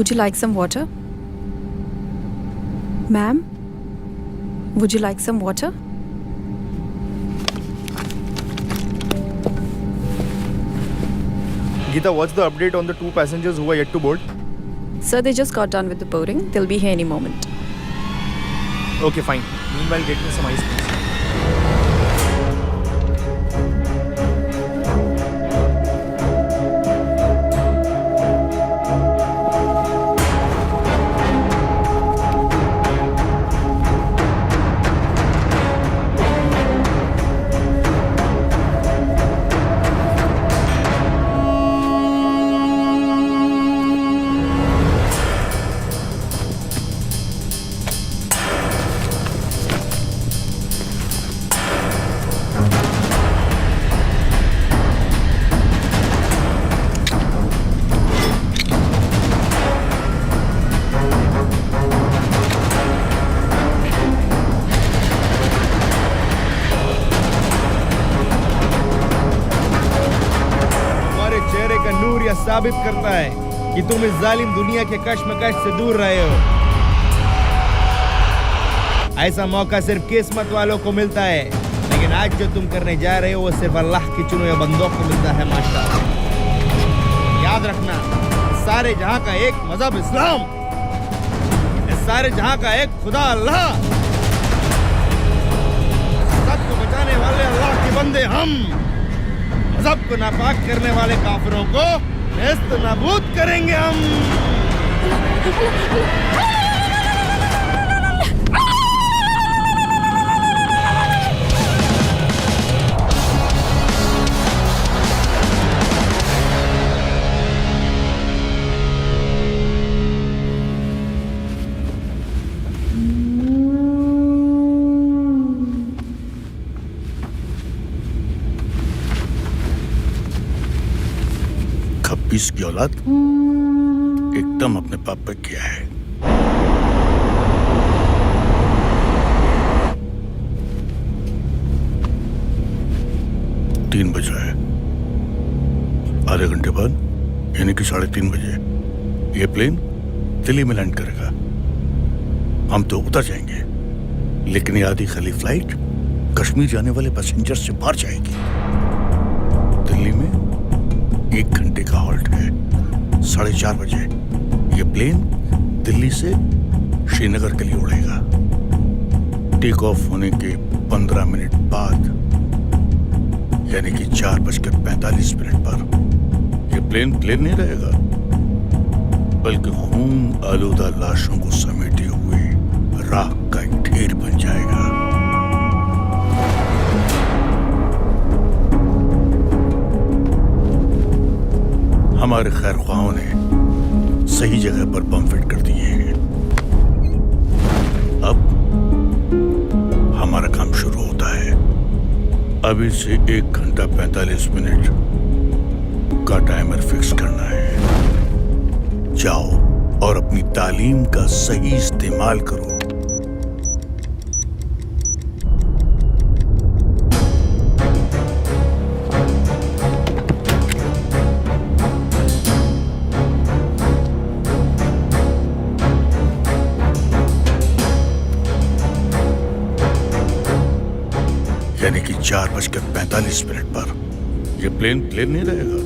Would you like some water? Ma'am, would you like some water? Geeta, what's the update on the 2 passengers who are yet to board? Sir, they just got done with the boarding. They'll be here any moment. Okay, fine. Meanwhile, get me some ice, please. साबित करता है कि तुम इस जालिम दुनिया के कश्मकश से दूर रहे हो। ऐसा मौका सिर्फ किस्मत वालों को मिलता है, लेकिन आज जो तुम करने जा रहे हो वो सिर्फ अल्लाह की चुने हुए बंदों को मिलता है। माशाअल्लाह, याद रखना, इस सारे जहां का एक मजहब इस्लाम, इस सारे जहां का एक खुदा अल्लाह, सबको बचाने वाले अल्लाह के बंदे हम, मजहब को नापाक करने वाले काफिरों को नेस्त नाबूद करेंगे हम। की औलाद एकदम अपने पाप पे किया है। तीन बज रहा है, आधे घंटे बाद यानी कि 3:30 बजे ये प्लेन दिल्ली में लैंड करेगा। हम तो उतर जाएंगे, लेकिन ये आधी खाली फ्लाइट कश्मीर जाने वाले पैसेंजर से बाहर जाएगी। दिल्ली में 1 घंटे का हॉल्ट है। 4:30 बजे ये प्लेन दिल्ली से श्रीनगर के लिए उड़ेगा। टेक ऑफ होने के 15 मिनट बाद यानी कि 4:45 पर ये प्लेन नहीं रहेगा, बल्कि खून आलूदा लाशों को समेटे हुए राख का एक ढेर बन जाएगा। हमारे खैर ख्वाहों ने सही जगह पर बम फिट कर दिए हैं। अब हमारा काम शुरू होता है। अभी से 1 घंटा 45 मिनट का टाइमर फिक्स करना है। जाओ और अपनी तालीम का सही इस्तेमाल करो। यानी कि 4:45 पर यह प्लेन नहीं रहेगा,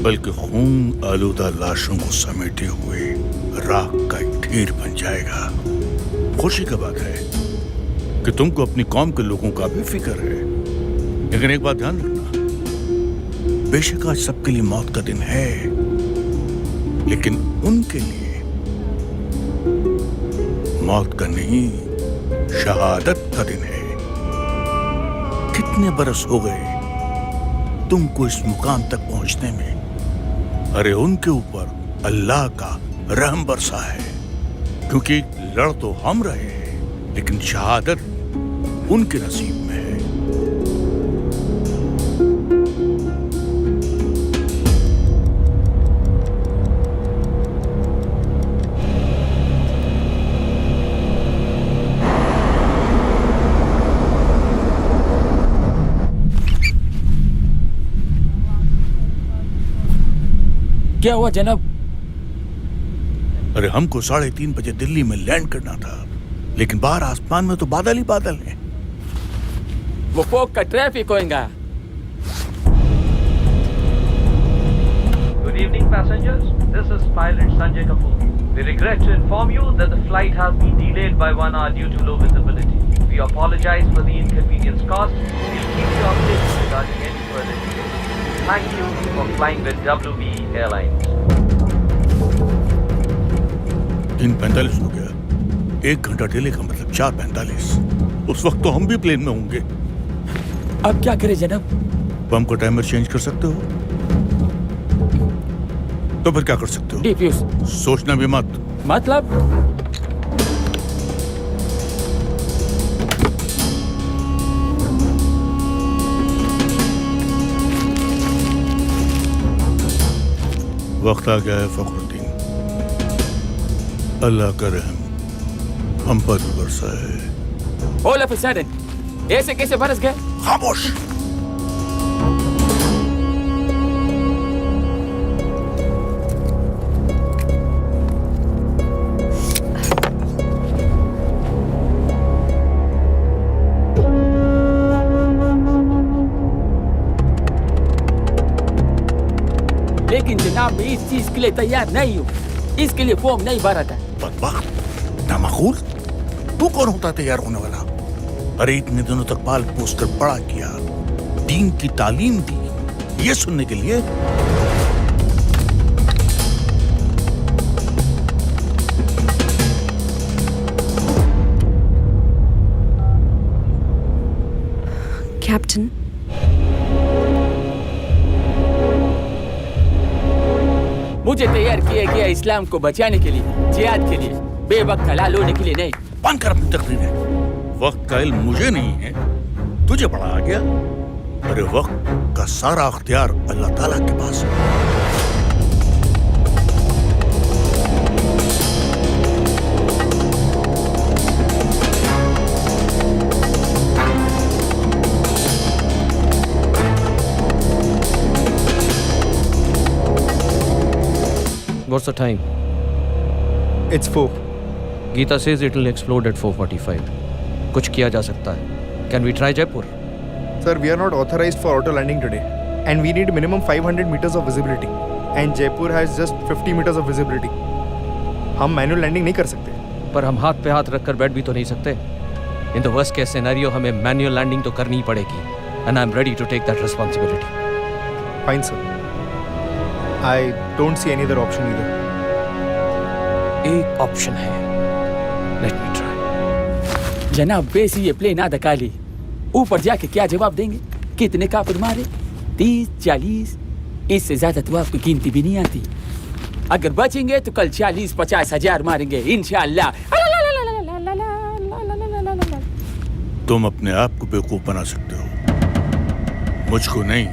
बल्कि खून आलूदा लाशों को समेटे हुए राख का एक ढेर बन जाएगा। खुशी की बात है कि तुमको अपनी कौम के लोगों का भी फिक्र है, लेकिन एक बात ध्यान रखना, बेशक आज सबके लिए मौत का दिन है, लेकिन उनके लिए मौत का नहीं, शहादत का दिन है। कितने बरस हो गए तुमको इस मुकाम तक पहुंचने में। अरे उनके ऊपर अल्लाह का रहम बरसा है, क्योंकि लड़ तो हम रहे हैं, लेकिन शहादत उनके नसीब में है। क्या हुआ जनाब? अरे हमको 3:30 बजे दिल्ली में लैंड करना था, लेकिन बाहर आसमान में तो बादल ही बादल हैं। वो फोक का ट्रैफिक होएगा। Good evening, passengers. This is pilot Sanjay Kapoor. We regret to inform you that the flight has been delayed by 1 hour due to low visibility. We apologize for the inconvenience caused. We'll keep you updated regarding any further delays. Thank you for flying with WB Airlines. 3:45 हो गया। 1 घंटा delay का मतलब 4:45। उस वक्त तो हम भी प्लेन में होंगे। अब क्या करें जनाब? तो हमको टाइमर चेंज कर सकते हो? तो फिर क्या कर सकते हो? डिफ्यूज। सोचना भी मत। मतलब? वक्त आ गया है फखरुद्दीन, अल्लाह का रहम हम पर भी बरसा है। All of a sudden, ऐसे कैसे बरस गए? खामोश। लेकिन जनाब मैं इस चीज के लिए तैयार नहीं हूँ। इसके लिए फॉर्म नहीं भरा था। बदबख्त, नामाकूल, तू कौन होता है तैयार होने वाला? अरे इतने दिनों तक पाल पोस कर बड़ा किया, दीन की तालीम दी, ये सुनने के लिए? कैप्टन, मुझे तैयार किया गया इस्लाम को बचाने के लिए, जिहाद के लिए, बेवक्त हलाल होने के लिए नहीं। बंद कर अपनी तकरीरें। वक्त का इल्म मुझे नहीं है, तुझे बड़ा आ गया। अरे वक्त का सारा अख्तियार अल्लाह ताला के पास है। What's the time? It's 4. Geeta says it will explode at 4:45. कुछ किया जा सकता है. Can we try Jaipur? Sir, we are not authorized for auto landing today, and we need minimum 500 meters of visibility, and Jaipur has just 50 meters of visibility. हम manual landing नहीं कर सकते. पर हम हाथ पे हाथ रखकर बैठ भी तो नहीं सकते. In the worst case scenario हमें manual landing तो करनी ही पड़ेगी, and I'm ready to take that responsibility. Fine, sir. I don't see any other option either. एक ऑप्शन है. Let me try. जनाब वैसे ये प्लेन आधा खाली, ऊपर जाके क्या जवाब देंगे? कितने काफिर मारे? 30, 40? इससे ज्यादा तो आपको गिनती भी नहीं आती। अगर बचेंगे तो कल 40-50 हजार मारेंगे इंशाअल्लाह। तुम अपने आप को बेवकूफ बना सकते हो, मुझको नहीं।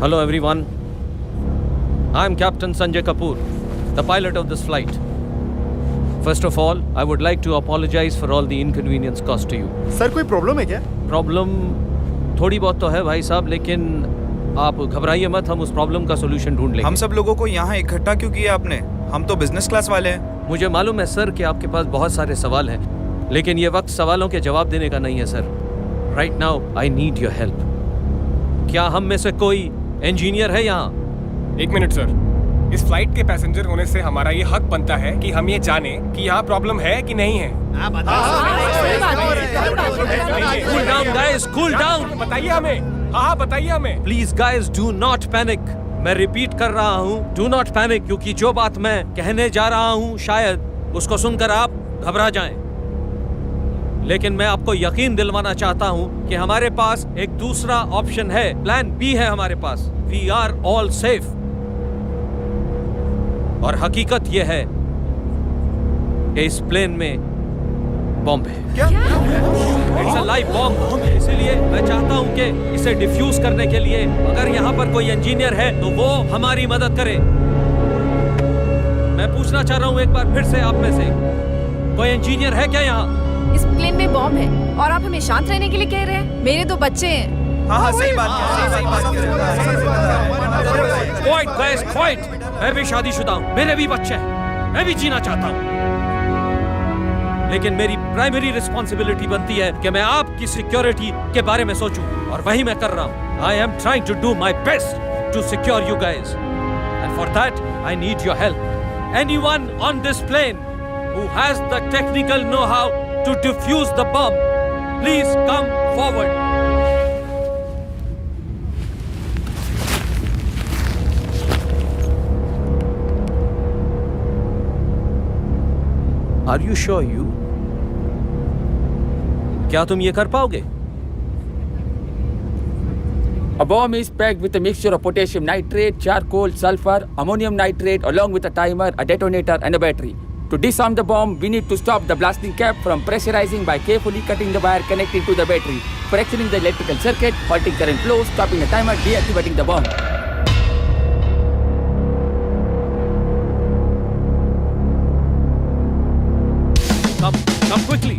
Hello everyone. I'm Captain Sanjay Kapoor, the pilot of this flight. First of all, I would like to apologize for all the inconvenience caused to you. Sir, कोई problem है क्या? प्रॉब्लम थोड़ी बहुत तो है भाई साहब, लेकिन आप घबराइए मत, हम उस प्रॉब्लम का सोल्यूशन ढूंढ लेंगे। हम सब लोगों को यहाँ इकट्ठा क्यों किया आपने? हम तो बिजनेस क्लास वाले हैं। मुझे मालूम है सर कि आपके पास बहुत सारे सवाल हैं, लेकिन ये वक्त सवालों के जवाब देने का नहीं है sir. Right now I need your help. क्या हम में से कोई इंजीनियर है यहाँ? एक मिनट सर, इस फ्लाइट के पैसेंजर होने से हमारा ये हक बनता है कि हम ये जाने कि यहाँ प्रॉब्लम है कि नहीं है। Cool down guys, cool down. बताइए हमें। हाँ बताइए हमें। Please guys, do not panic. मैं रिपीट कर रहा हूँ, do not panic, क्योंकि जो बात मैं कहने जा रहा हूँ शायद उसको सुनकर आप घबरा जाएं। लेकिन मैं आपको यकीन दिलवाना चाहता हूँ कि हमारे पास एक दूसरा ऑप्शन है, प्लान बी है हमारे पास। We are all safe. और हकीकत ये है कि इस प्लेन में बॉम्ब है। क्या? It's a live bomb. इसीलिए मैं चाहता हूँ कि इसे डिफ्यूज करने के लिए अगर यहाँ पर कोई इंजीनियर है तो वो हमारी मदद करे। मैं पूछना चाह रहा हूँ एक बार फिर से आप में से, कोई इंजीनियर है क्या यहाँ? इस प्लेन में बॉम्ब है और आप हमें शांत रहने के लिए कह रहे हैं। मेरे 2 बच्चे हैं। हाँ सही बात है। Quite guys, quite. मैं भी शादीशुदा हूँ, मेरे भी बच्चे हैं, मैं भी जीना चाहता हूँ, लेकिन मेरी प्राइमरी रिस्पॉन्सिबिलिटी बनती है कि मैं आपकी सिक्योरिटी के बारे में सोचूं, और वही मैं कर रहा हूँ। I am trying to do my best to secure you guys, and for that I need your help. Anyone on this plane who has the technical know-how to defuse the bomb, please come forward. Are you sure you? क्या तुम ये कर पाओगे? A bomb is packed with a mixture of potassium nitrate, charcoal, sulfur, ammonium nitrate, along with a timer, a detonator, and a battery. To disarm the bomb, we need to stop the blasting cap from pressurizing by carefully cutting the wire connected to the battery, fracturing the electrical circuit, halting current flow, stopping the timer, deactivating the bomb. Come quickly.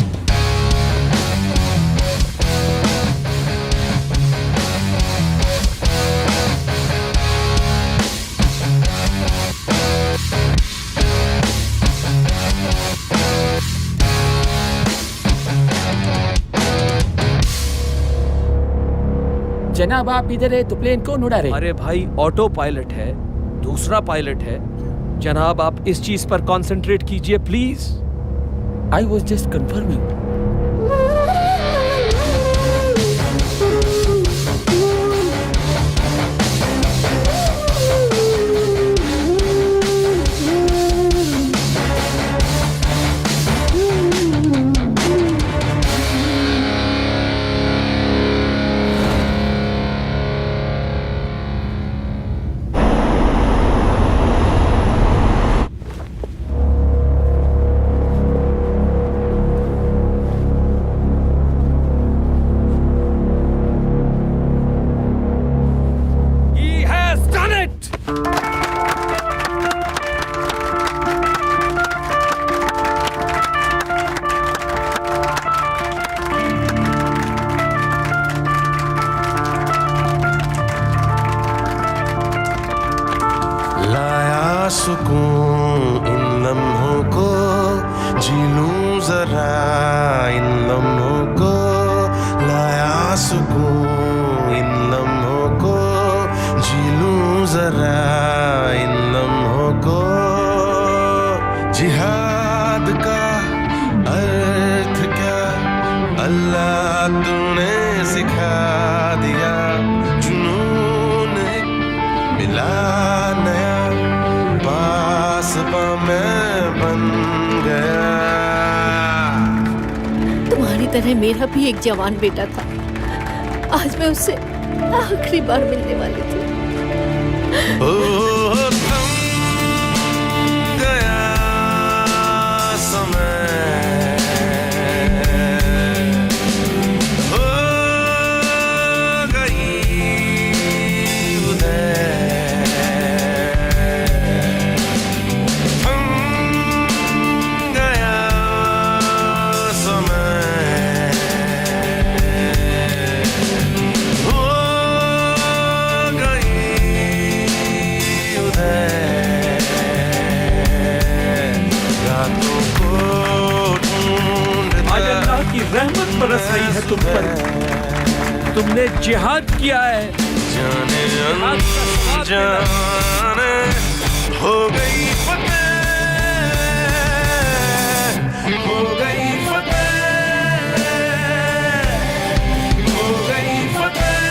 जनाब आप इधर है तो plane कौन उड़ा रहे? अरे भाई, ऑटो पायलट है, दूसरा पायलट है। जनाब आप इस चीज पर कंसंट्रेट कीजिए please. I was just confirming. सुकून इन लम्हों को, जी लूं जरा इन लम्हों को, लाया सुकून इन लम्हों को, जी लूं जरा इन लम्हों को। जिहाद का अर्थ क्या अल्लाह तूने सिखा दिया, जुनून एक मिला नया, पासबा मैं बन गया। तुम्हारी तरह मेरा भी एक जवान बेटा था, आज मैं उससे आखिरी बार मिलने वाली थी। ओ थम गया समय, हो गई उदय, थम गया समय, हो गई उदय, रातों को आज अल्लाह की रहमत बरस रही है तुम पर, तुमने जिहाद किया है। जाने अनजाने हो गई फतेह, हो गई फतेह, हो गई फतेह,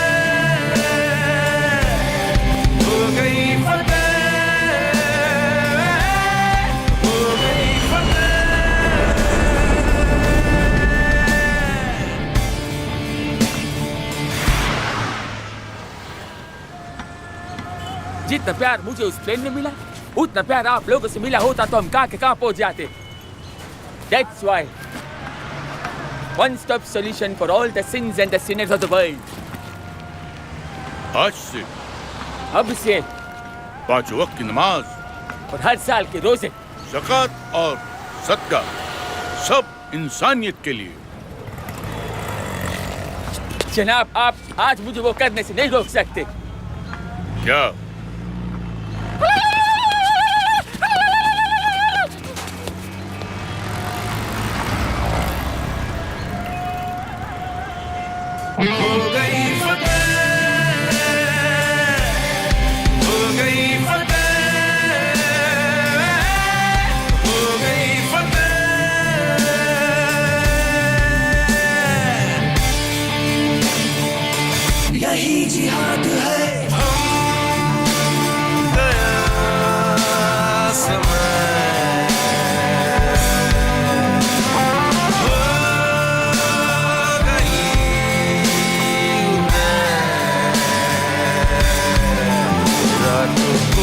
हो गई फतेह, हो गई फतेह। जितना प्यार मुझे उस प्लेन में मिला, उतना प्यार आप लोगों से मिला होता तो हम कहाँ के कहाँ पहुंच जाते। That's why one-stop solution for all the sins and the sinners of the world. आज से अब से 5 वक्त की नमाज, और हर साल के रोजे, ज़कात और सदका, सब इंसानियत के लिए। जनाब आप आज मुझे वो करने से नहीं रोक सकते। क्या तो